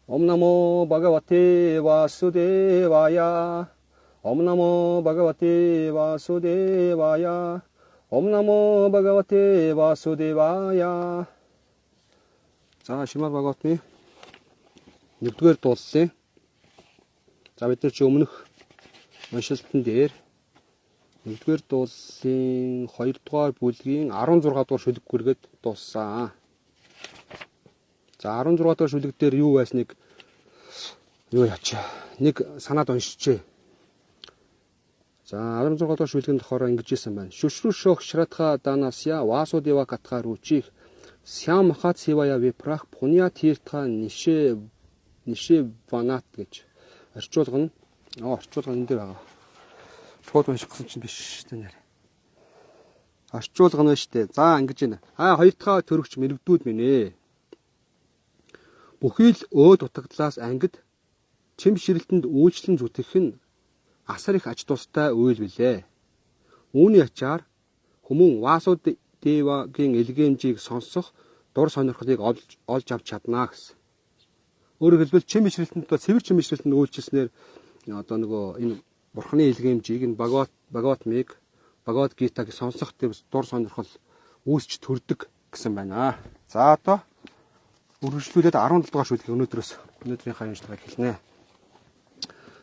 Om Namo Bhagavate Vasudevaya. Om Namo Bhagavate Vasudevaya. Om Namo Bhagavate Vasudevaya. За Шримад Бхагаватны 1-р дуулсан. За бид нар чи өмнөх уншилтан дээр 1-р дуулсан 2-р бүлгийн 16-р шүлэг гүргээд дууссан. За 16-р шүлэг дээр юу байсныг юу ячаа. Нэг санаад уншичээ. За 16-р шүлгийн болохоор ингэж хэлсэн байна. Шүшрүшөх шрадха данасya васудева катха ручих сям хат севая випрах пуня тиртха нише ванат гэж орчуулга нь энэ дээр байгаа. Шууд унших гэсэн чинь биш шүү дээ. Орчуулга нь шүү дээ. За ингэж байна. Хоёр дахь төрөгч мэрэгдүүд минь ээ. Бүхий л өөд утагдлаас ангид чим ширэлтэнд үйлчлэн зүтгэх нь асар их ач тустай үйл билээ. Үүний ачаар хүмүүн Васуд Девагийн илгээмжийг сонсох дур сонирхлыг олж авч чаднаа гэсэн. Өөрөөр хэлбэл чим ширэлтэнд цэвэр чим ширэлтэнд үйлчлснээр одоо нөгөө энэ бурхны илгээмжийг энэ Бхагаватмыг Бхагават Гитаг сонсох дур сонирхол үүсч төрдөг гэсэн байна. За одоо үргэлжлүүлээд 17 дугаар шүлгийг өнөөдрийнхээ уншлагыг хэлнэ.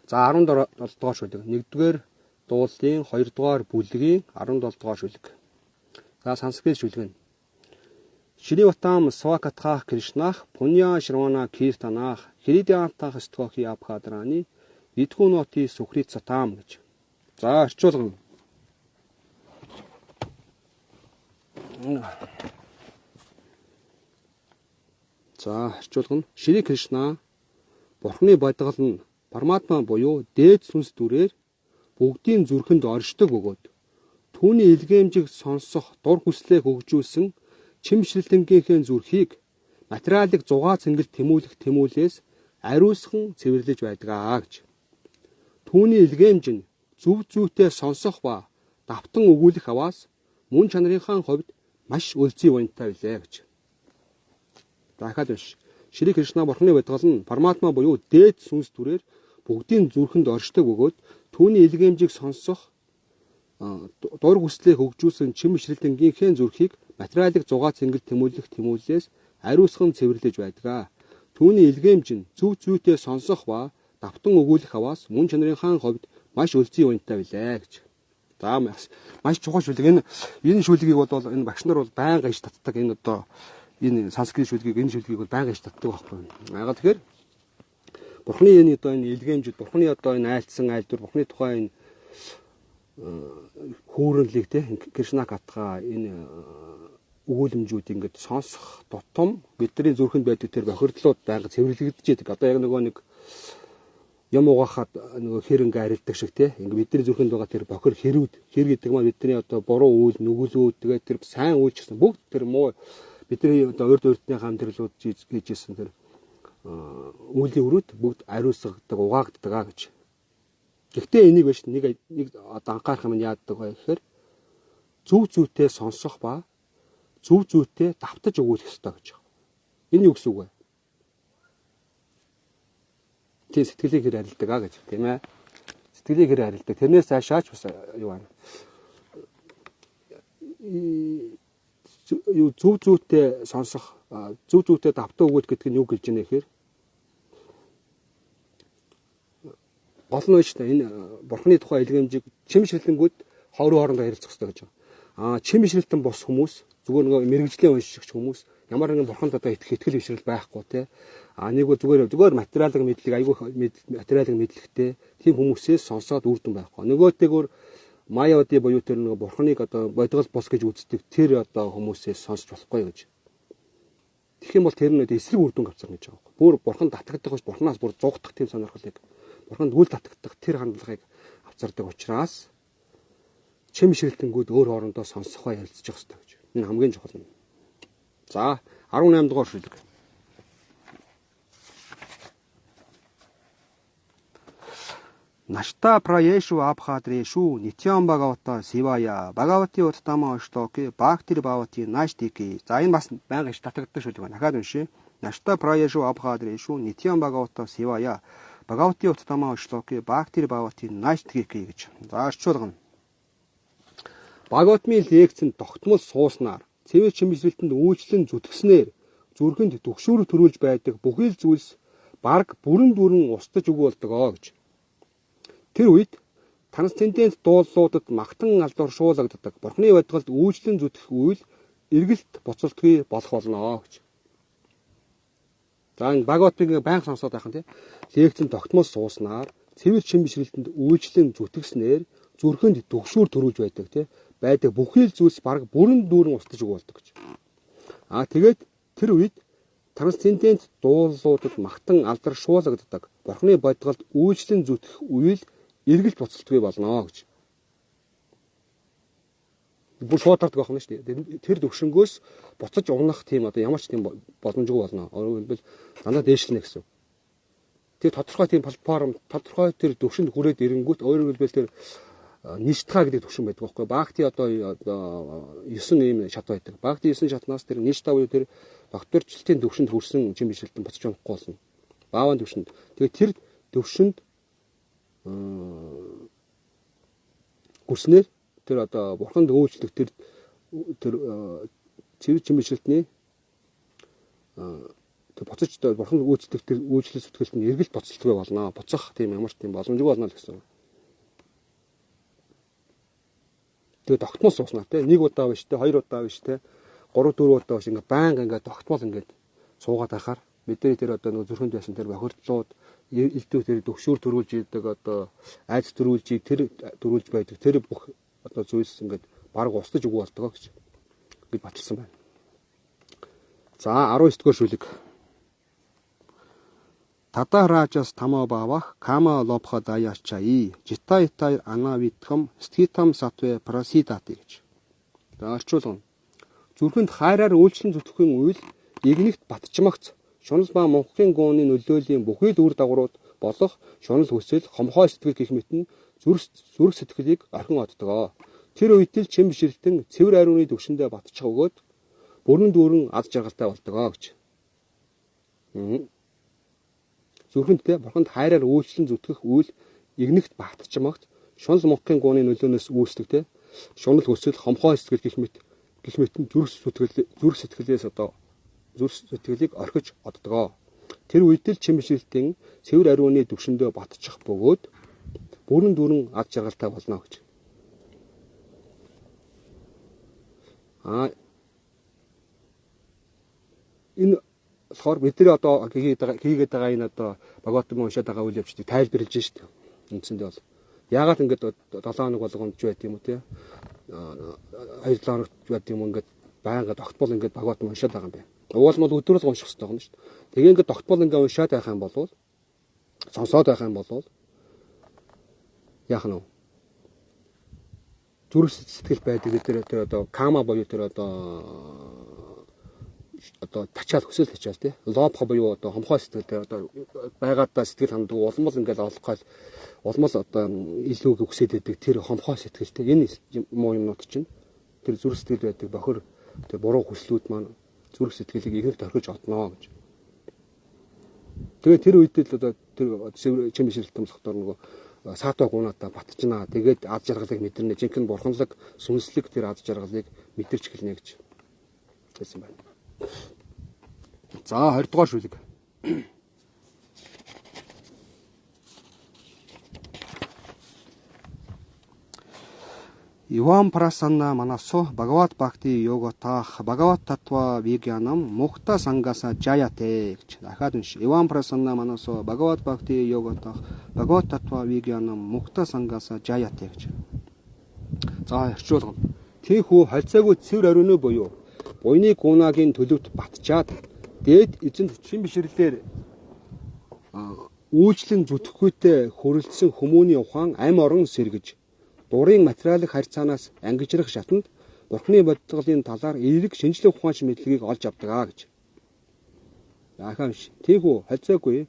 За 17 дугаар шүлэг 1-р дуулын 2-р бүлгийн 17 дугаар шүлэг. За санскрит шүлэг нь Шриватам Свакатхах Кришнах Пуня Шравана Киртанах Хиридиантах Стохи Абхадрани Итхуноти Сухрит Сатам гэж. За орчуулга нь Шри Кришна Бурхны бодгол нь Парматма буюу дээд сүнс дүрээр бүгдийн зүрхэнд оршдог бөгөөд түүний илгээмжийг сонсох дур хүслээ хөгжүүлсэн чим ширэлтэнгийнхээ зүрхийг материалыг зугаа цэнгэл тэмүүлээс ариусхан цэвэрлэж байдгаа гэж. Түүний илгээмж нь зөв зүйтэй сонсох ба давтан өгүүлэх аваас мөн чанарынхаа хувьд маш өлзий вонтой билээ гэж. Дахиад биш. Шри Кришна Бурхны бодгол нь Парматма буюу дээд сүнс дүрээр бүгдийн зүрхэнд оршдог бөгөөд түүний илгээмжийг сонсох дур хүслээ хөгжүүлсэн чим ширэлтэнгийнхээ зүрхийг материалыг зугаа цэнгэл тэмүүлээс ариусхан цэвэрлэж байдгаа. Түүний илгээмж нь зөв зүйтэй сонсох ба давтан өгүүлэх аваас мөн чанарынхаа хувьд маш өлзий үнэтэй билээ гэж. За маш чухал шүлэг. Энэ шүлгийг бол энэ багш нар бол байнга иш татдаг. Энэ санскрит шүлгийг энэ шүлгийг бол байнга иш татдаг байхгүй. Яагаад тэгэхээр Бурхны энэ илгээмжүүд, Бурхны энэ айлтсан айлдвар, Бурхны тухайн энэ хүүрнэлийг Кришна катха энэ өгүүлэмжүүд ингээд сонсох тутам бидний зүрхэнд байдаг тэр бохирдлууд байнга цэвэрлэгдэж байдаг. Одоо яг нэг юм угаахад нөгөө хэрэнгэ арилдаг шиг ингээд бидний зүрхэнд байгаа тэр бохир хэрүүд гэдэг маань бидний одоо буруу үйл нүгэлүүд тэгээд тэр сайн үйл гэсэн бүгд тэр муу бидний одоо урд урдны хамтралууд хийжсэн тэр үүлийн өрөөд бүгд ариусгадаг, угаагддаг гэж. Гэхдээ энийг биш нэг одоо анхаарах юм яадаг вэ гэхээр зөв зүйтэй сонсох ба зөв зүйтэй давтаж өгүүлэх ёстой гэж байна. Энэ юу гэсэн үг вэ? Тэ сэтгэлийг хэр арилдаг гэж тийм ээ. Сэтгэлийг хэр арилдаг. Тэрнээс цаашаач бас юу байна? Зөв зүйтэй сонсох, зөв зүйтэй давтаж өгүүлэх гэдэг нь юу гэж байна гэхээр гол нь шүү дээ. Энэ Бурхны тухай илгээмжийг чим ширэлтэнгүүд хоорондоо ярилцах хэрэгтэй гэж байна. Чим ширэлтэн бос хүмүүс зүгээр нэг мэрэгжлийн уншигч хүмүүс ямар нэгэн Бурханд одоо итгэл ишрэл байхгүй те. Нэг зүгээр материалын мэдлэг айгүй материалын мэдлэгтэй тийм хүмүүсээс сонсоод үрдэн байхгүй. Нөгөөтэйгөр Майяуди буюу тэр нэг Бурхныг одоо бодгол бос гэж үздэг тэр одоо хүмүүсээс сонсч болохгүй гэж. Тэгэх юм бол тэр нь эсрэг үрдэн авцсан гэж байгаа. Бүр Бурханд татагдах биш, Бурханаас бүр зугдах тийм сонирхлыг Бурханд үл татагдах тэр хандлагыг авцардаг учраас чим ширэлтэнгүүд өөр хоорондоо сонсохоо ярилцчих хэрэгтэй гэж. Энэ хамгийн чухал юм. За 18 дугаар шүлэг. Нашта праешу абхадрешу нитям Бхагавата сивая Бхагавати уттама аштоки бхактир бхавати наштики. За энэ бас байнга иш татагддаг шүлэг байна. Дахиад уншъя. Нашта праяшу абхадрэшу нитян багавата сивая багавти уттамаа шлоки бактери багавти наштгики гэж. За орчуулгана. Багавтмын лекцэнд тогтмол сууснаар цэвэр чимэглэлтэнд үйлчлэн зүтгэснээр зүрхэнд төгшүүрэг төрүүлж байдаг бүхэл зүйлс бараг бүрэн дүүрэн устж өгүүлдэг гэж. Тэр үед трансцендент дуулуудад магтан алдар шуулгаддаг Бурхны бодголд үйлчлэн зүтгэх үйл эргэлт буцалтгүй болох болно гэж. За энэ Бхагаватыг байнга сонсоод байх нь тийм. Лекцэн тогтмол сууснаар цэвэр чимэглэлтэнд үйлчлэн зүтгэснээр зүрхэнд төгшүүр төрүүлж байдаг тийм. Байдаг бүхэл зүйлс бараг бүрэн дүүрэн устж өгүүлдэг гэж. Тэгээд тэр үед трансцендент дуулуудад магтан алдар шуулгаддаг Бурхны бодголд үйлчлэн зүтгэх үйл эргэлт буцалтгүй болно гэж. Бүр шуудардаг байх нь шүү дээ. Тэр төвшнгөөс буцаж угнах тийм одоо ямар ч тийм боломжгүй болно. Өөрөөр хэлбэл дандаа дээшлэнэ гэсэн. Тэр тодорхой тийм платформ, тодорхой тэр төвшөнд хүрээд ирэнгүүт өөрөөр хэлбэл тэр ништа гэдэг төвшин байдаг байхгүй. Бхакти одоо 9 ийм шат байдаг. Бхакти 9 шатнаас тэр ништа буюу тэр докторчлтын төвшөнд хүрсэн чимэглэлтэн буцаж унахгүй болно. Бааван төвшөнд. Тэгээд тэр төвшөнд гүснээр тэр одоо бурханд үйлчлэх тэр цэвэр чимэглэлтний тэр буцаж бурханд үйлчлэх тэр үйлчлэл сэтгэлд нь эргэлт буцалтгүй болно. Буцах тийм ямар ч тийм боломжгүй болно л гэсэн. Тэгээ тогтмол сууснаа те нэг удаа биш те хоёр удаа биш те 3 4 удаа биш ингээ байнга ингээ тогтмол ингээ суугаад байхаар бидний тэр одоо нөгөө зүрхэнд байсан тэр бохирдлууд элдв тэр төгшүүр төрүүлж идэг одоо айц төрүүлж тэр төрүүлж байдаг тэр бүх одоо зүйлс ингээ баг устж өгөө болдгоо гэж баталсан байна. За 19 дугаар шүлэг. Татараажас тамо бавах кама лобха даяачай житайтай анавитхам стхитам сатве прасидати гэж. За орчуулгана. Зүрхэнд хайраар үйлчлэн зүтгэхийн үйл игнэгт батчмагц шунал ба мөнхийн гооны нөлөөлийн бүхэл үр дагаврууд болох шунал хүсэл хомхой сэтгэл гэх мэт нь зүрх сэтгэлийг орхин оддгоо. Тэр үед л чим бишрэлтэн цэвэр ариуны төвшөндөө батчих өгөөд бүрэн дүүрэн аз жаргалтай болдгоо гэж. Зүрхэнд те бурханд хайраар үйлчлэн зүтгэх үйл игнэгт багтчмагт шунал мөнхийн гооны нөлөөнөөс үүсдэг те шунал хүсэл хомхой сэтгэл гэх мэт нь зүрх сэтгэлээс одоо зүрх сэтгэлийг орхиж оддгоо. Тэр үед л чим бишрэлтэн цэвэр ариуны төвшөндөө батчих бөгөөд бүрэн дүүрэн аз жаргалтай болно гэж. Энэ болохоор бидний одоо хийгээд байгаа энэ одоо Бхагаватам уншаад байгаа үйл явдлыг тайлбарлаж штэ. Үндсэндээ бол яагаад ингэж 7 хоног болгоомж байт юм уу те 2-7 хоног байт юм ингээд байнга тогтмол ингээд Бхагаватам уншаад байгаа юм байна. Уул бол өдрөөр л унших хэрэгтэй юм шүү дээ. Тэгээ ингээд тогтмол ингээд уншаад байх юм бол сонсоод байх юм бол яах нь вэ? Зүрх сэтгэл байдаг тэр одоо кама боёо тэр одоо тачаал хүсэл тачаал тий. Лобха боёо одоо хомхой сэтгэл одоо байгаадаа сэтгэл хандаг улмал ингээд олохгоо улмал одоо илүү хүсээд байдаг тэр хомхой сэтгэл тий. Энэ муу юмнууд чинь тэр зүрх сэтгэл байдаг бохор тэр буруу хүслүүд маань зүрх сэтгэлийг игнэгт орхиж одноо гэж. Тэгээ тэр үед л одоо тэр чим бишрэлтэн болохдоор нөгөө саатаа гунаатаа батчнаа. Тэгээд аз жаргалыг мэдэрнэ. Жинхэнэ бурханлаг сүнслэг тэр аз жаргалыг мэдэрч эхэлнэ гэж хэлсэн байна. За 20 дугаар шүлэг. Иван Прасанна Манасо Бхагават Бхакти Йогатах Бхагават Татва Вигянам Мухта Сангаса Жаяте гэж дахиад унш. Иван Прасанна Манасо Бхагават Бхакти Йогатах Бхагават Татва Вигянам Мухта Сангаса Жаяте гэж. За орчуулгана. Тийхүү хальцаагүй цэвэр ариуны буюу буйны гунагийн төлөвт батчаад дээд эзэнт чин бишрлэлээр үйлчлэн зүтгэхүйтэй хөрөлдсөн хүмүүний ухаан ам орон сэргэж дурын материалын харьцаанаас ангижрах шатанд Бурхны бодголын талаар эерэг шинжлэх ухаанч мэдлэгийг олж авдаг гэж. Яахааш тийхүү хальцаагүй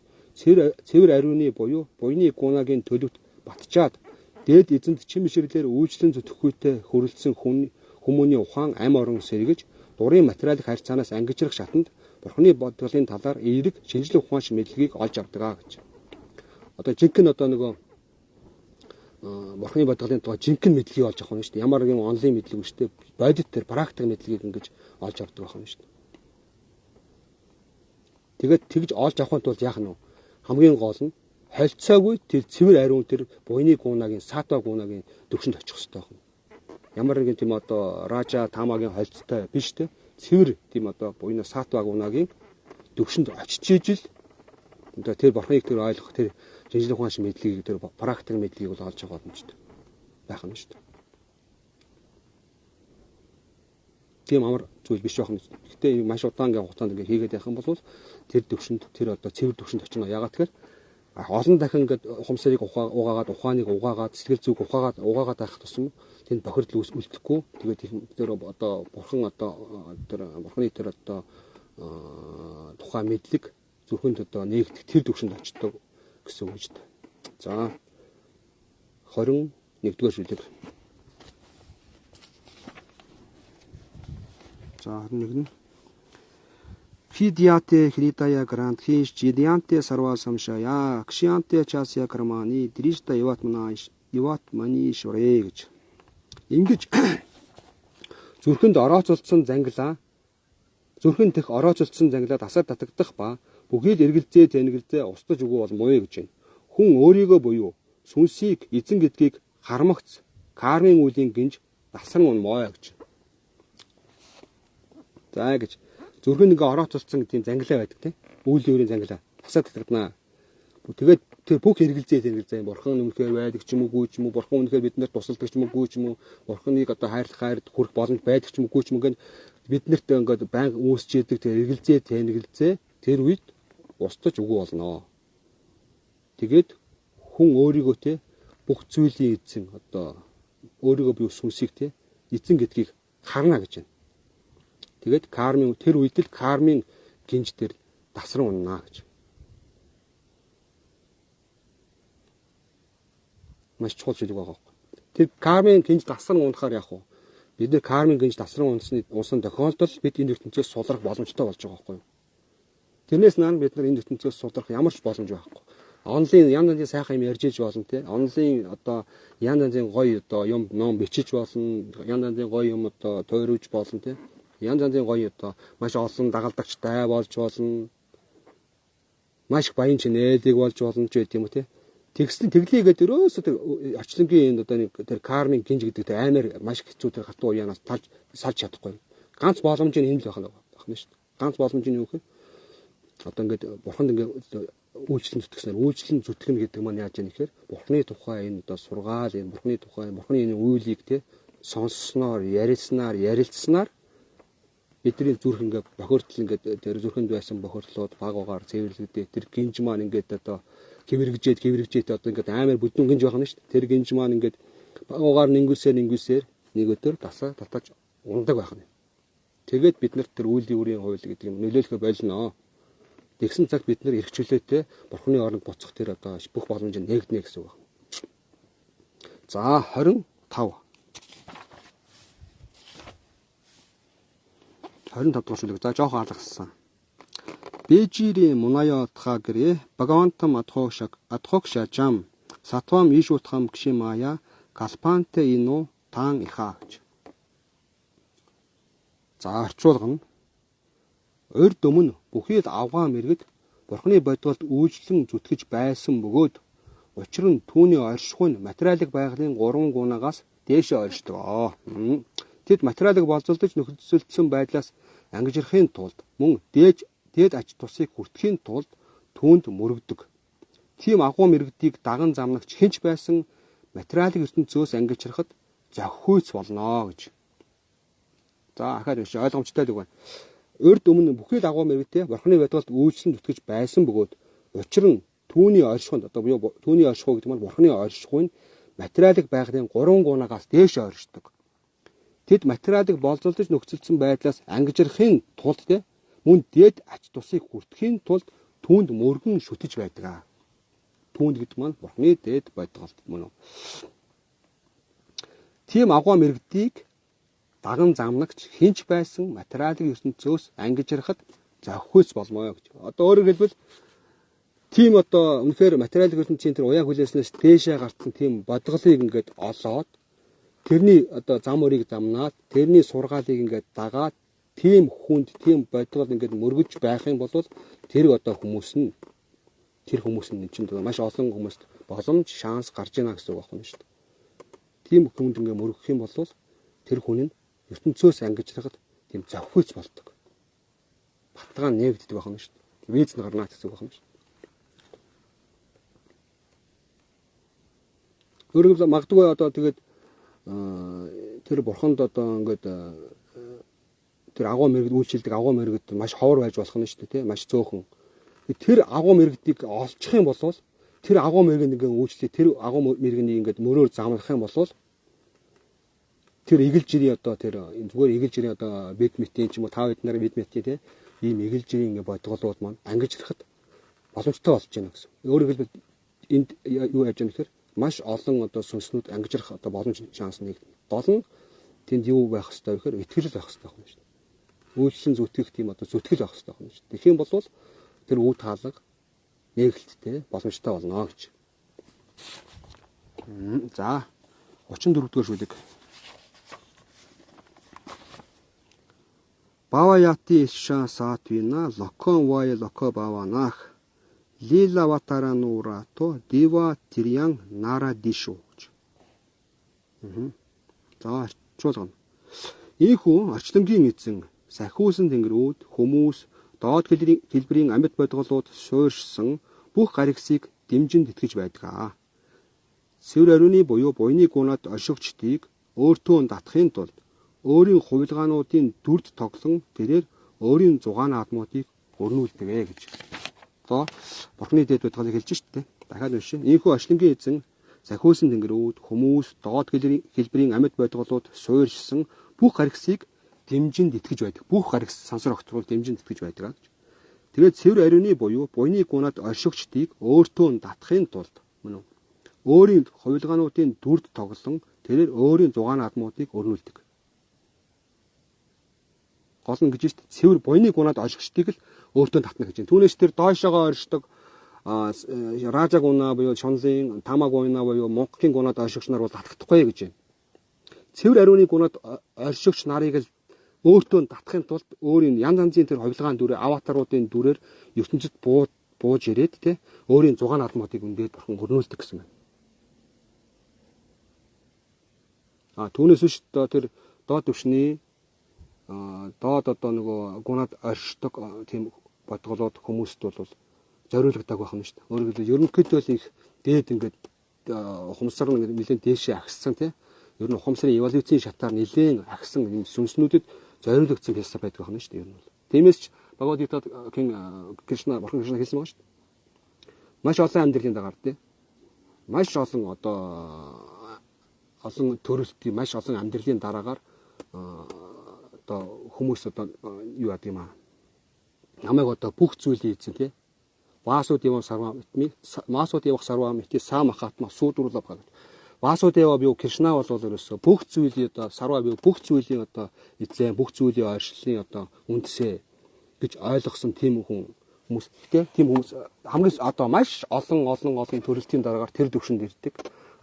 цэвэр ариуны буюу буйны гунагийн төлөвт батчаад дээд эзэнт чин бишрлэлээр үйлчлэн зүтгэхүйтэй хөрөлдсөн хүмүүний ухаан ам орон сэргэж дурын материалын харьцаанаас ангижрах шатанд Бурхны бодголын талаар эерэг шинжлэх ухаан шиг мэдлэгийг олж авдаг гэж. Одоо жинхэнэ одоо нөгөө Бурхны бодголын тухай жинхэнэ мэдлэгийг олж авах нь шүү дээ. Ямар нэгэн онлайн мэдлэг биш дээ. Бодит төр практик мэдлэгийг ингэж олж авдаг байх нь шүү дээ. Тэгээд тэгж олж авахын тулд яах нь вэ? Хамгийн гол нь холцоогүй тэр цэвэр ариун тэр буйны гуунагийн сатва гуунагийн төвшөнд очих хэрэгтэй байна. Ямар нэгэн тийм одоо ража тамагийн холцтой биш те цэвэр тийм одоо буйна сатва гуунагийн төвшөнд очиж ижил одоо тэр бурхныг тэр ойлгох тэр шинжлэх ухаан шиг мэдлэгийг тэр практик мэдлэгийг бол олж авах боломжтой байх нь шүү дээ. Тийм амар зүйл биш байх нь. Гэхдээ маш удаангийн хугацаанд ингээ хийгээд байх юм бол тэр төвшөнд тэр одоо цэвэр төвшөнд очино. Ягаад тэгэхээр олон дахин ингээд ухамсарыг угаагаад ухааныг угаагаад сэтгэл зүг угаагаад байх тусам тэнд бохирдол үлдэхгүй. Тэгээд тэр одоо бурхан одоо тэр бурханы тэр одоо тухайн мэдлэг зүрхэнд одоо нэгдэх тэр төвшөнд очдог гэсэн үг шүү дээ. За 21-р шүлэг. За 21 нь Хидиате хритая грант хиш жидианте сарвасамшая кшианте чася кармани дришта иватмани шурэ гэж. Ингэж зүрхэнд орооцолдсон занглаа зүрхэнд дэх орооцолдсон занглаа тасаар татагдах ба бүхийд эргэлзээ тэнэгэлзээ устж өгөө бол муу гэж байна. Хүн өөрийгөө буюу сүнсийг эзэн гэдгийг хармагц кармын үлийн гинж дасран муу гэж. За гэж зүрхэн ингээ орооцолцсон тийм занглаа байдаг тийм үүлийн өрийн занглаа тасаа татагдана. Тэгээд тэр бүх эргэлзээ бурхан өмнөхөр байдаг ч юм уугүй ч юм уу бурхан өмнөхөр биднэрт тусалдаг ч юм уугүй ч юм уу бурханыг одоо хайрлах хүрэх боломж байдаг ч юм уугүй ч юм ингээд биднэрт ингээд банк үүсч яадаг тэр эргэлзээ тэр үед устж өгөө болно. Тэгээд хүн өөрийгөө те бүх зүйлийн эзэн одоо өөрийгөө бие сүнсийг те эзэн гэдгийг харна гэж байна. Тэгээд кармын тэр үед л кармын гинж дээр дасран унана гэж. Маш чухал зүйл байгаа. Тэр кармын гинж дасран унахаар яах вэ? Бид нэр кармын гинж дасран унсан тохиолдолд бид энэ ертөнцөөс сулрах боломжтой болж байгаа байхгүй юу? Тэрнээс наан бид нар энэ ертөнцөөс сулрах ямар ч боломж байхгүй. Онлайн янз янзын сайхан юм ярьж иж болно те. Онлайн одоо янз янзын гоё одоо юм ном бичиж болно. Янз янзын гоё юм одоо тойруулж болно те. Янз янзын гоё одоо маш олон дагалдагчтай болж болно. Маш баян чинээдэг болж болно ч гэдэм үү те. Тэгсэн тэглийгээд өрөөсөө тэр орчлонгийн одоо нэг тэр кармын гинж гэдэг тэр амар маш хэцүү тэр хатуу уяанаас салж чадахгүй. Ганц боломж нь энэ л байх нь шүү дээ. Ганц боломж нь юу гэхээр одоо ингээд бурханд ингээд үйлчлэн зүтгэнэ гэдэг маань яаж яах гэхээр бурхны тухай энэ одоо сургаал энэ бурхны тухай бурхны энэ үйлийг те сонссноор ярилцсанаар бидний зүрх ингээд бохирдол ингээд тэр зүрхэнд байсан бохирдлууд багуугаар цэвэрлэгдээ тэр гинж маань ингээд одоо кэвэргжээд одоо ингээд амар бүдүүн гинж байна шүү дээ. Тэр гинж маань ингээд багуугаар нингүсээр нэг өдөр тасаа татаж ундаг байх нь. Тэгээд бид нарт тэр үйлийн үрийн хууль гэдэг юм нөлөөлөхө болно. Тэгсэн цагт бид нар эрхчлөөтэй бурхны оронд буцах тэр одоо бүх боломж нэгднэ гэсэн үг байна. За 25 дахь шүлэг. За жоохон алгассан. Бэжири мунаятха гэрэ багавантам адхокшачам сатвам ишутхам кшимая калпанте ину таан иха гэж. За орчуулга нь урд өмнө бүхий л авгаан мэрэгд бурхны бодголд үйлчлэн зүтгэж байсан бөгөөд учир нь түүний оршихуйн материалын байгалийн 3 гунагаас дээшээ оршдог. Тэд материалыг боловсруулж нөхцөлдсөн байдлаас ангижрахын тулд мөн дээд ач тусыг хүртэхийн тулд түүнд мөрөгдөг. Тийм агуу мэрэгдийг даган замнагч хинч байсан материалын ертөнцөөс ангижрахад зохихүйц болно гэж. За ахаад нэг ойлгомжтой л байна. Урд өмнө бүхий л агуу мэрэгтэй бурхны бодголд үйлчлэн зүтгэж байсан бөгөөд учир нь түүний оршихуйнд одоо буюу түүний оршихуй гэдэг нь бурхны оршихуйн материалын байгалийн 3 гунагаас дээш оршдог. Тэд материалыг боловсруулж нөхцөлдсөн байдлаас ангижрахын тулд мөн дээд ач тусыг хүртэхийн тулд түүнд мөргөн шүтэж байдаг. Түүнд гэдэг маань бурхны дээд бодголт мөн үү. Тийм агуу мэрэгдийг даган замнагч хинч байсан материалын ертөнцөөс ангижрахад завхүйц болмоо гэж. Одоо өөрөөр хэлбэл тийм одоо үнэхээр материалын ертөнцийн тэр уян хүлээснээс дээшээ гартсан тийм бодголыг ингээд олоод тэрний одоо зам өрийг замнаад тэрний сургаалыг ингээд дагаад тийм хүнд тийм бодгол ингээд мөргөж байх юм бол тэр одоо хүмүүс нь чинь маш олон хүмүүст боломж шанс гарч ийна гэсэн үг байна шүү дээ. Тийм хүнд ингээд мөргөх юм бол тэр хүн нь ертөнцөөс ангижрахад тийм завхүйц болдог. Баталгаа нээгддэг байна шүү дээ. Виз нь гарнаа гэсэн үг байна шүү. Өөрөөр магадгүй одоо тэгээд тэр бурханд одоо ингээд тэр агуу мэрэгд үйлчилдэг агуу мэрэгд маш ховор байж болох нь шүү дээ, тийм маш зөөхөн. Тэр агуу мэрэгдийг олчих юм бол тэр агуу мэрэгний ингээд үйлчлээ тэр агуу мэрэгний ингээд мөрөөр замлах юм бол тэр игэл жирийн одоо тэр зүгээр игэл жирийн одоо бед метийн ч юм уу тав эднэр бед метийн тийм ийм игэл жирийн ингээд бодголууд маань ангижрахад боломжтой болж байна гэсэн. Өөрөөр хэлбэл энд юу яаж яах гэхээр маш олон одоо сүнснүүд ангижрах одоо боломж шанс нэгдэнэ. Гол нь тэнд юу байх хэрэгтэй вэ гэхээр итгэл байх хэрэгтэй байна шүү дээ. Үйлчлэн зүтгэх тийм одоо зүтгэл байх хэрэгтэй байна шүү дээ. Тэгэх юм бол тэр үе таалга нээлттэй боломжтой болно гэж. За 34 дугаар шүлэг. Бава яти иша сатвина локон вай локо баванах лила ватаранурато дива тирян нара дишу. За чуулгана. Ийхүү орчлонгийн эзэн сахиусан тэнгэрүүд хүмүүс доод хэлбэрийн амьд бодголууд суурьшсан бүх гаригсыг дэмжинд итгэж байдаг. Цэвэр ариуны буюу буйны гунад оршигчдыг өөртөө татахын тулд өөрийн хувилгаануудын дүрд тоглон тэрээр өөрийн зугаан наадмуудыг өрнүүлдэг гэж. Одоо бурхны дэд бодголыг хэлж штэ. Дахиад уншия. Ийхүү орчлонгийн эзэн сахиусан тэнгэрүүд хүмүүс доод хэлбэрийн амьд бодголууд суурьшсан бүх гаригсыг дэмжинд итгэж байдаг. Бүх гаригс сансар огтрол дэмжинд итгэж байдаг гэж. Тэгээд цэвэр ариуны буюу буйны гунад оршигчдыг өөртөө татахын тулд мөн өөрийн хувилгаануудын дүрд тоглон тэрээр өөрийн зугаан наадмуудыг өрнүүлдэг. Гол нь гэж шүү дээ. Цэвэр буйны гунад оршигчдыг л өөртөө татна гэж. Түүнээс тэр доошоогоо оршдог Ражаг гуна буюу Шонзын Тамаг гуна буюу Монголын гунад оршигч нар бол татагдахгүй гэж байна. Цэвэр ариуны гунад оршигч нарыг л өөртөө татахын тулд өөрийн янз янзын тэр хувилгаан дүрээр аватаруудын дүрээр ертөнцид бууж ирээд те өөрийн зугаан наадмуудыг өндөд бурхан өрнүүлдэг гэсэн байна. Түүнээс биш тэр доод төвшний доод одоо нөгөө гунад оршдог тийм бодголоод хүмүүст бол зориулгадаг байх нь шүү дээ. Өөрөөр хэлбэл ерөнхийдөө л их дээд ингээд ухамсар нь нэлээд дээшээ агссан тийм. Ер нь ухамсарын эволюцийн шатаар нэлээд агсан юм сүнснүүдэд зориулагдсан философи байдаг байх нь шүү дээ. Ер нь бол. Тиймээс ч Бхагавад-гитад Кришна бурхан Кришна хэлсэн байгаа шүү дээ. Маш олон амьдралын дагаар тийм. Маш олон одоо олон төрөлтийн маш олон амьдралын дараагаар одоо хүмүүс одоо юу яадаг юм аа. Намайг одоо бүх зүйлийг эзэн тийм. Васууд явах сарва мити самахатма суудруулаа баг. Васууд яваа бие Кришна бол ерөөсө бүх зүйлийг одоо сарва бие бүх зүйлийн одоо эзэн бүх зүйлийн ойршлын одоо үндсээ гэж ойлгосон тийм хүмүүс тийм хүмүүс хамгийн одоо маш олон төрөлтийн дараагаар тэр төвшөнд ирдэг.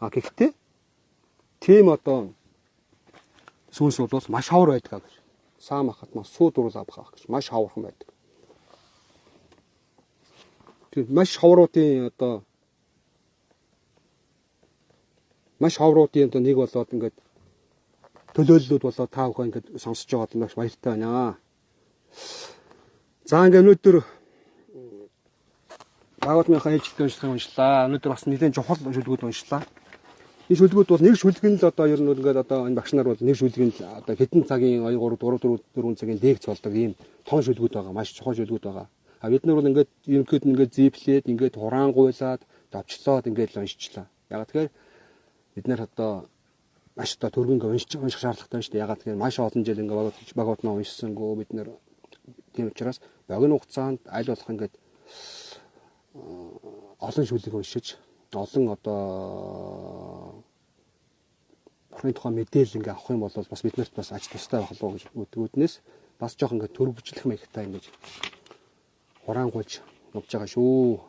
Гэхдээ тийм одоо сүнс бол маш ховор байдаг гэж. Самахатма суудруулаа баг гэж маш ховорхон байдаг. Маш ховруудын одоо нэг болоод ингээд төлөөллүүд болоод та бүхэн ингээд сонсож байгаад маш баяртай байна. За ингээд өнөөдөр Бхагаватмынхаа ээлжтэй уншлаа. Өнөөдөр бас нэлээд чухал шүлгүүд уншлаа. Энэ шүлгүүд бол нэг шүлгэн л одоо ер нь ингээд одоо энэ багш нар бол нэг шүлгэн л одоо хэдэн цагийн 2 3 4 цагийн лекц болдог ийм том шүлгүүд байгаа. Маш чухал шүлгүүд байгаа. Бид нар бол ингээд ерөнхийд нь ингээд зиплээд ингээд хураангуйлаад давчлаад ингээд л уншчлаа. Ягаад тэгэхээр бид нар одоо маш одоо төргөнгө унших шаардлагатай байна шүү дээ. Ягаад тэгэхээр маш олон жил ингээд Бхагаватмаа уншсангүй бид нар тийм учраас богино хугацаанд аль болох ингээд олон шүлгийг уншиж олон одоо бурхны тухай мэдээлэл ингээд авах юм бол бас биднэрт бас ач тустай байх болов уу гэж үүднээс бас жоох ингээд төрөвчлөх маягтай ингэж хураангуйж явж байгаа шүү.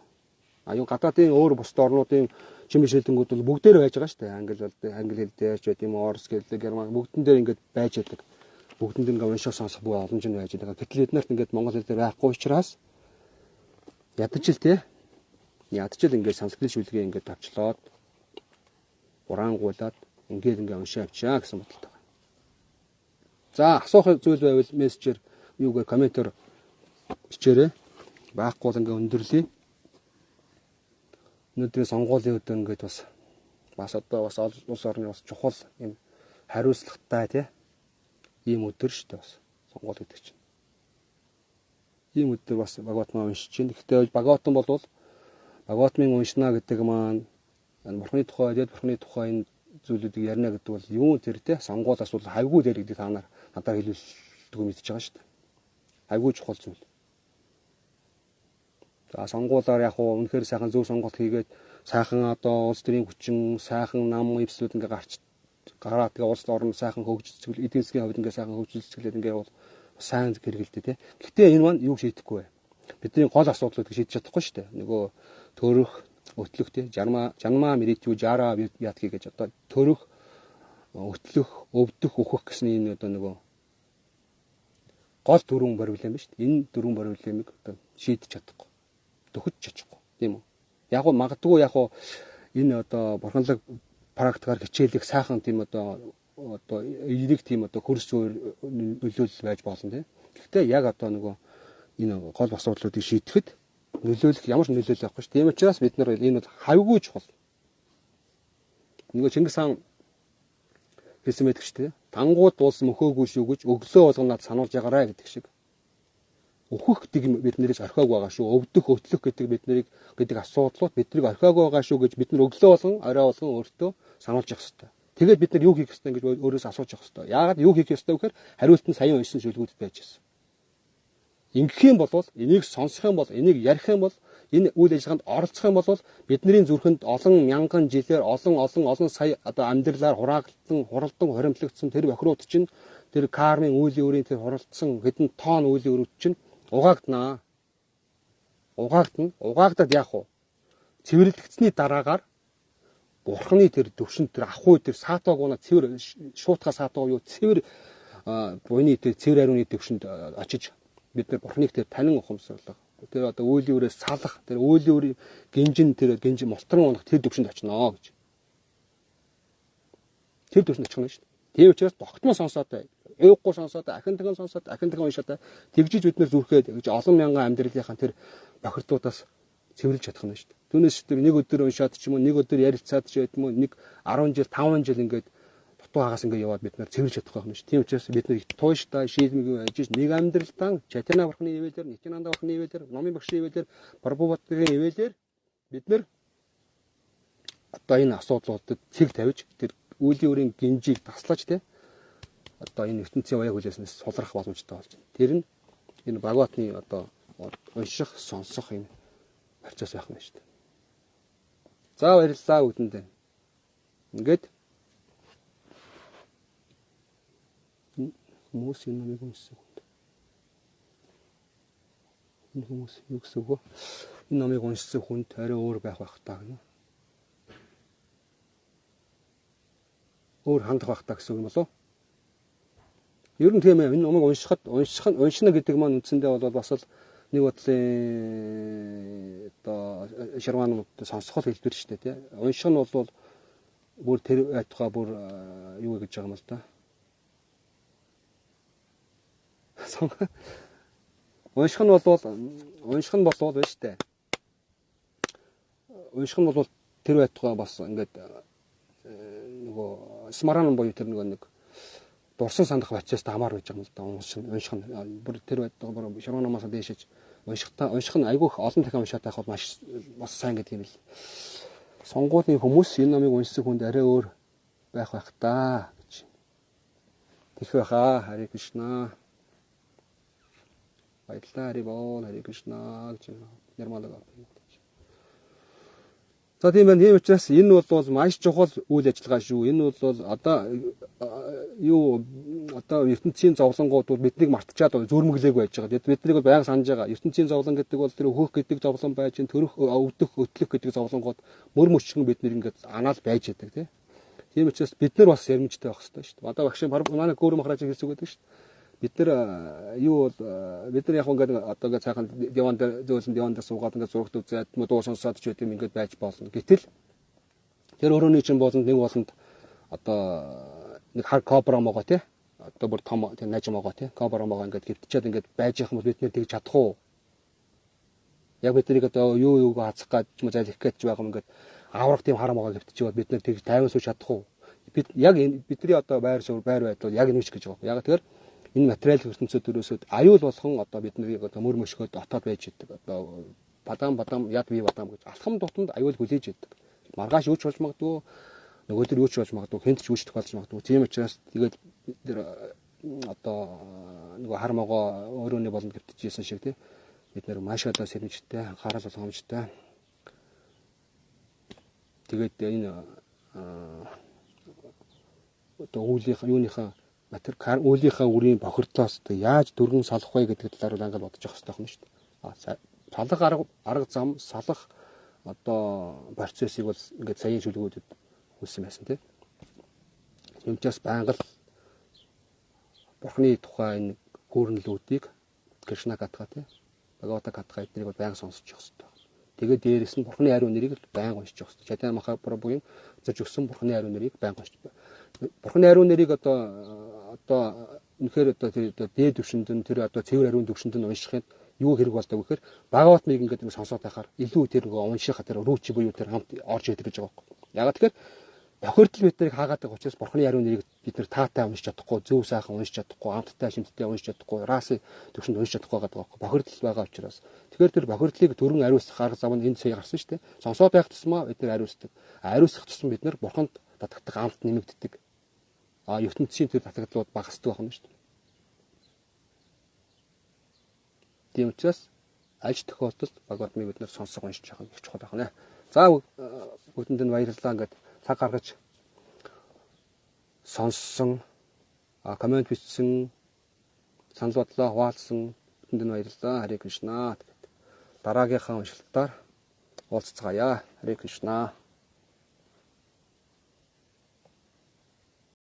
Аюу гадаадын өөр бусад орнуудын чимээ шилдэнгүүд бол бүгдээр байж байгаа шүү дээ. Англи хэл дээр ч байт юм уу, орос хэл, герман бүгдэн дээр ингээд байж байдаг. Бүгдэнд ингээд унших сонсох бүх олон ч байж байгаа. Гэтэл бид нарт ингээд монгол хэл дээр байхгүй учраас ядаж л ингээд санскрит шүлгээ ингээд тавчлаад хураангуулад ингээд уншаа авчаа гэсэн бодолтой байна. За асуух зүйл байвал мессежээр юугаар комментээр бичээрэй. Байхгүй бол ингээд өндөрлөе. Өнөөдрийн сонгуулийн өдөр ингээд бас одоо улс орны бас чухал юм хариуцлагатай тий ийм өдөр шүү дээ бас сонгуул гэдэг чинь. Ийм өдөр бас Бхагаватмаа уншиж чинь. Гэхдээ Бхагаватан бол Бхагаватмын уншина гэдэг маань бурхны тухай, дээд бурхны тухай энэ зүйлүүдийг ярина гэдэг бол юу тэр тий сонгуулаас бол хавьгүй дээр гэдэг та нар надад хэлүүлдэг мэдчихэж байгаа шүү дээ. Хавьгүй чухал зүйл. За сонгуулаар яг уу үнэхээр сайхан зөв сонголт хийгээд сайхан одоо улс төрийн хүчин, сайхан нам эвслүүд ингээ гараад тэгээ улс орн сайхан хөгжиж эдийн засгийн хувьд ингээ сайхан хөгжүүлцгэлээд ингээ бол сайн хэрэгэлдэг тий. Гэхдээ энэ маань юг шийдэхгүй бай. Бидний гол асуудлуудыг шийдэж чадахгүй шүү дээ. Нөгөө төрөх, өтлөх тий жанмаа мэритүү жара ятки гэж одоо төрөх, өтлөх, өвдөх, үхэх гэсэн энэ одоо нөгөө гол дөрвөн проблем ба шүү дээ. Энэ дөрвөн проблемыг одоо шийдэж чадахгүй. Төхөж чадахгүй тийм үү. Яг уу магадгүй энэ одоо бурханлаг практикаар хичээлэх сайхан тийм одоо эерэг тийм одоо хөрс нөлөөлөл байж болно тийм. Гэхдээ яг одоо нөгөө энэ гол асуудлуудыг шийдэхэд нөлөөлөх ямар ч нөлөөлөл байхгүй шүү. Тийм учраас бид нар энэ бол хавьгүй чухал. Нөгөө Чингис хаан хэлсэн байдаг шүү дээ. Тангууд дуулсан мөхөөгүй шүү гэж өглөө болгонод сануулж ягаарай гэдэг шиг. Өөхөх гэдэг бид нэрийг орхиог байгаа шүү. Өвдөх, өтлөх гэдэг асуудлууд биднийг орхиог байгаа шүү гэж бид нар өглөө болгон орой болгон өөртөө сануулж явах хэрэгтэй. Тэгээд бид нар юу хийх ёстой гэж өөрөөс асууж явах хэрэгтэй. Яагаад юу хийх ёстой гэхээр хариулт нь саяхан уншсан шүлгүүдэд байж байсан. Ингэх юм бол энийг сонсох юм бол энийг ярих юм бол энэ үйл ажиллагаанд оролцох юм бол бидний зүрхэнд олон мянган жилээр олон сая одоо амьдралаар хуралдан хоримтлагдсан тэр бохирууд чинь тэр кармын үйл өөрийн тэр хуралдсан хэдэн тонн үйл өөрүүд чинь угаагдана. Угаагдаад яах вэ? Цэвэрлэгдсэний дараагаар бурхны тэр төвшөнд тэр ахуй тэр саатаагуна цэвэр шуутга саатаа юу цэвэр буйны тэр цэвэр ариуны төвшөнд очиж бид нар бурхныг тэр танин ухамсарлах тэр одоо үйл өөрөөс салах тэр үйл өөрийн гинжин мострон унах тэр төвшөнд очино гэж. Тэр төвшөнд очих нь шүү дээ. Тийм учраас тогтмол сонсоод эвгүй сонсоод ахин тэгэн сонсоод ахин тэгэн уншаад тэгжиж бид нар зүрхээд гэж олон мянган амьдралынхаа тэр бохирдлуудаас цэвэрлж чадах нь шүү дээ. Түүнээс тэр нэг өдөр уншаад ч юм уу нэг өдөр ярилцаад ч юм уу нэг 10 жил 5 жил ингээд дутуу хагас ингээд яваад бид нар цэвэрлж чадах байх нь шүү. Тийм учраас бид нар тууштай шийдмэг ажиж нэг амьдралдаа Чайтана бурхны ивэлэр, Нитянанда бурхны ивэлэр, Номын багшийн ивэлэр, Прабхупадгийн ивэлэр бид нар одоо энэ асуудлуудад цэг тавьж тэр үеийн өрийн гинжийг таслаж тий одоо энэ ертөнцийн уяг хүлээснээс сулрах боломжтой болж байна. Тэр нь энэ Бхагаватны одоо унших, сонсох юм процесс байх нь шүү дээ. За баярлалаа бүгдэндээ. Ингээд хүмүүс энэ намайг уншсан хүн. Энэ хүмүүс юу гэсэн үг вэ? Энэ намайг уншсан хүнд арай өөр байх таа гэнэ. Өөр хандах байх таа гэсэн үг юм болов? Ер нь тийм ээ. Энэ номыг уншина гэдэг маань үндсэндээ бол бас л нэг бодлын одоо шарванууд сонсгол хэлбэр шүү дээ тий. Унших нь бол бүр тэр байтугай бүр юу гэж байгаа юм л да. Унших нь болвол байна шүү дээ. Унших нь бол тэр байтугай бас ингээд нөгөө смаран боёо тэр нэг дурсан сандах процесс хамаар байж байгаа юм л да. Унших нь бүр тэр байтугай бүр шарванамаас дээшэж унших нь айгүй олон дахин уншаад байх бол маш сайн гэдэг юм л. Сонгуулийн хүмүүс энэ номыг уншсан хүнд арай өөр байх та гэж. Тэгэх байхаа. Хари Кришна. Баярлалаа Хари Бол, Хари Кришна гэж нэрмалаг авах. За тийм байна. Тийм учраас энэ бол маш чухал үйл ажиллагаа шүү. Энэ бол одоо одоо ертөнцийн зовлонгууд бол биднийг мартчихад зөрмөглөөг байж байгаа. Биднийг бол байнга санаж байгаа. ертөнцийн зовлон гэдэг бол тэр өөхөх гэдэг зовлон байж, төрөх, өвдөх, өтлөх гэдэг зовлонгууд мөр мөчгөн бид ингээд анаал байж байдаг тийм. Тийм учраас бид нар бас ярмжтай байх хэрэгтэй шүү дээ. Одоо багш манай Гөөрөн Махрач хэлсэн гэдэг шүү дээ. Бид нар бид нар яг ингээд одоо ингээд цаахан диван дээр зөөлөн диван дээр суугаад ингээд зурагт үзээд дуу сонсоод ч үгүй ингээд байж болно. Гэтэл тэр өрөөний чинь болонд нэг болонд одоо нэг хар кобра могоо тий. Одоо бүр том тэр нажим могоо тий. Кобра могоо ингээд гівтчихэд ингээд байж явах юм бол бид нэр тэгж чадах уу? Яг бид нарыг одоо юуг хацах гэж ч юм уу зайлих гэж байгаа юм ингээд аврах тийм хар могоо гівтчихэд бид нэр тэгж тайван сууж чадах уу? Бид яг бидний одоо байр байдал яг энэ ч гэж байгаа. Яг тэгэхээр энэ материал ертөнцийн төрөөсөд аюул болгон одоо бид нарыг одоо мөр мөшгөөд дотоод байж идэг. Одоо бадам яд бие бадам гэж алхам тутамд аюул хүлээж идэг. Маргааш юу ч болж магадгүй, нөгөөдөр юу ч болж магадгүй, хинт ч юу ч тохиолж магадгүй. Тийм учраас тэгээд тэр одоо нөгөө хар могоо өрөөний болонд гэртжсэн шиг тий. Бид нэр маш одоо сэрэмжтэй, анхаарал болгоомжтой. Тэгээд энэ одоо юуныхаа үүлийнхаа үрийн бохирдлоос яаж дөргөн салах вэ гэдэг талаар ангал бодож явах хэрэгтэй юм шүү дээ. Салах арга зам, салах одоо процессыг бол ингээд саяын шүлгүүдэд үлсэн байсан тийм. Юмчаас байнга Бурхны тухай энэ гүүрнлүүдийг Кришна Катха тийм. Бхагавата Катха эднийг бол байнга сонсож явах хэрэгтэй. Тэгээд дээрэс нь Бурхны ариун нэрийг байнга уншиж явах хэрэгтэй. Чайтана Махапрабхугийн зорж өгсөн Бурхны ариун нэрийг байнга уншиж. Бурхны ариун нэрийг одоо үнэхээр одоо дээд төвшөнд нь тэр одоо цэвэр ариун төвшөнд нь уншихын юу хэрэг болдог вэ гэхээр Бхагаватмыг ингээд сонсоод байхаар илүү тэр уншихаа тэр рүүч буюу тэр хамт орж ирдэг гэж байгаа юм. Яг тэгэхээр бохирдол бид нарыг хаагаад байгаа учраас Бурхны ариун нэрийг бид нар таатай уншиж чадахгүй, зөв сайхан уншиж чадахгүй, амттай шимттэй уншиж чадахгүй, расын төвшөнд уншиж чадахгүй байгаа байхгүй. Бохирдол байгаа учраас. Тэгэхээр тэр бохирдлыг төрөн ариусгах арга зам нь энэ сая гарсан шүү дээ. Сонсоод байх тусмаа бид нар ариусдаг. Ариусгах тусам бид нар Бурханд татагдах амт нэмэгддэг. ертөнцийн тэр татагдлууд багасдаг байна шүү дээ. Тийм учраас аль ч тохиолдолд Бхагаватмыг бид нэр сонсох уншиж байгаа нь чухал байна. За бүгдэнд нь баярлалаа. Ингээд цаг гаргаж сонссон, комент бичсэн, санал бодлоо хуваалцсан бүгдэнд нь баярлалаа. Харе Кришна. Дараагийнхаа уншилтаар уулзцгаая. Харе Кришна.